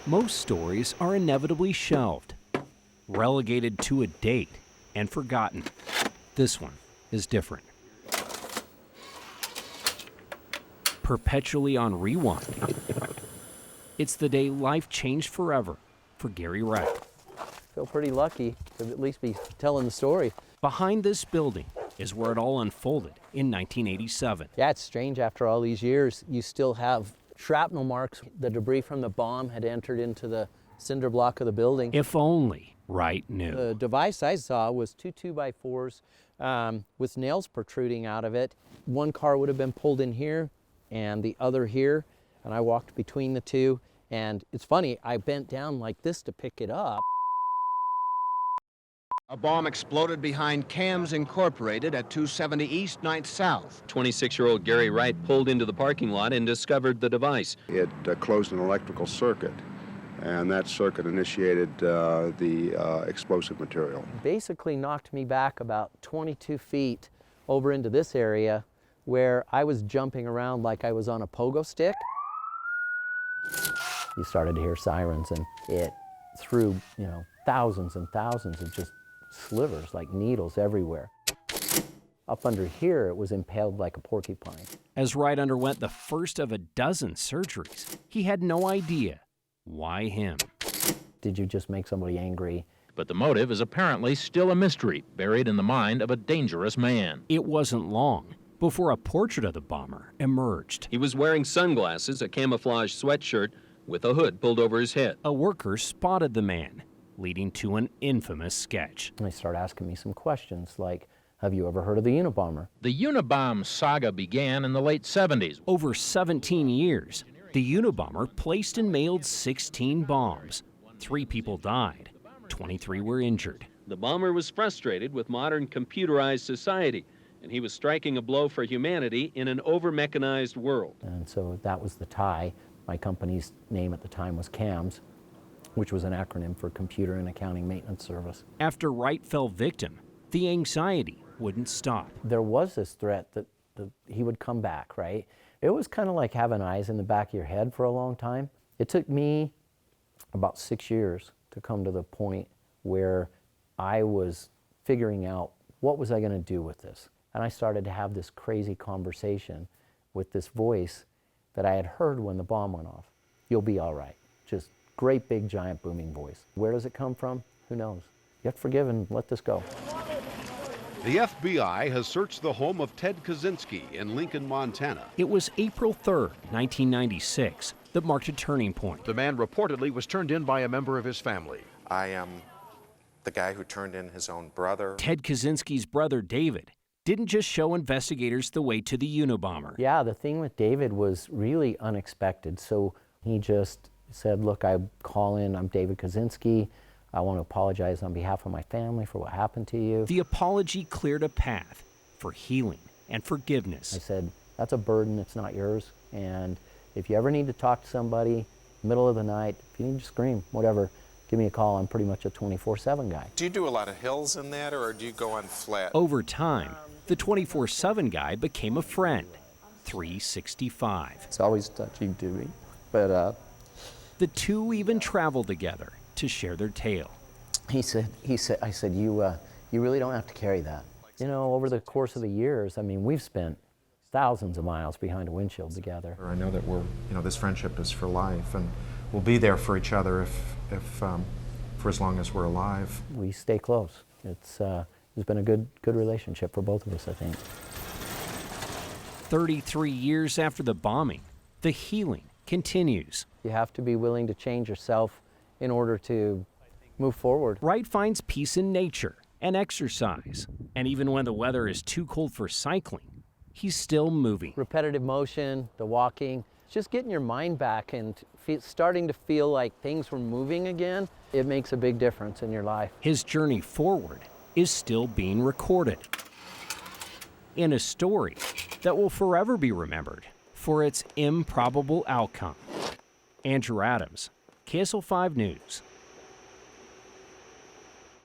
Most stories are inevitably shelved, relegated to a date, and forgotten. This one is different. Perpetually on rewind. It's the day life changed forever for Gary Wright. Feel pretty lucky to at least be telling the story. Behind this building is where it all unfolded in 1987. Yeah, it's strange after all these years, you still have shrapnel marks. The debris from the bomb had entered into the cinder block of the building. If only Wright knew. The device I saw was two 2x4s with nails protruding out of it. One car would have been pulled in here and the other here, and I walked between the two. And it's funny, I bent down like this to pick it up. A bomb exploded behind Cams Incorporated at 270 East, 9th South. 26-year-old Gary Wright pulled into the parking lot and discovered the device. It closed an electrical circuit, and that circuit initiated the explosive material. Basically knocked me back about 22 feet over into this area where I was jumping around like I was on a pogo stick. You started to hear sirens, and it threw, thousands and thousands of just slivers, like needles everywhere. Up under here, it was impaled like a porcupine. As Wright underwent the first of a dozen surgeries, he had no idea why him. Did you just make somebody angry? But the motive is apparently still a mystery, buried in the mind of a dangerous man. It wasn't long before a portrait of the bomber emerged. He was wearing sunglasses, a camouflage sweatshirt, with a hood pulled over his head. A worker spotted the man, leading to an infamous sketch. And they start asking me some questions like, have you ever heard of the Unabomber? The Unabomb saga began in the late 70s. Over 17 years, the Unabomber placed and mailed 16 bombs. 3 people died, 23 were injured. The bomber was frustrated with modern computerized society, and he was striking a blow for humanity in an over-mechanized world. And so that was the tie. My company's name at the time was CAMS, which was an acronym for Computer and Accounting Maintenance Service. After Wright fell victim, the anxiety wouldn't stop. There was this threat that he would come back, right? It was kind of like having eyes in the back of your head for a long time. It took me about 6 years to come to the point where I was figuring out what was I going to do with this. And I started to have this crazy conversation with this voice that I had heard when the bomb went off. You'll be all right. Just great big giant booming voice. Where does it come from? Who knows? You have to forgive and let this go. The FBI has searched the home of Ted Kaczynski in Lincoln, Montana. It was April 3rd, 1996, that marked a turning point. The man reportedly was turned in by a member of his family. I am the guy who turned in his own brother. Ted Kaczynski's brother, David, didn't just show investigators the way to the Unabomber. Yeah, the thing with David was really unexpected. So he just said, look, I call in, I'm David Kaczynski. I want to apologize on behalf of my family for what happened to you. The apology cleared a path for healing and forgiveness. I said, that's a burden, it's not yours. And if you ever need to talk to somebody, middle of the night, if you need to scream, whatever, give me a call. I'm pretty much a 24/7 guy. Do you do a lot of hills in that, or do you go on flat? Over time, the 24/7 guy became a friend, 365. It's always touchy to me, but The two even traveled together to share their tale. I said, you really don't have to carry that. Over the course of the years, I mean, we've spent thousands of miles behind a windshield together. I know that this friendship is for life, and we'll be there for each other if for as long as we're alive. We stay close. It's been a good relationship for both of us, I think. 33 years after the bombing, the healing continues. You have to be willing to change yourself in order to move forward. Wright finds peace in nature and exercise. And even when the weather is too cold for cycling, he's still moving. Repetitive motion, the walking, just getting your mind back and starting to feel like things were moving again, it makes a big difference in your life. His journey forward is still being recorded in a story that will forever be remembered for its improbable outcome. Andrew Adams, KSL 5 News.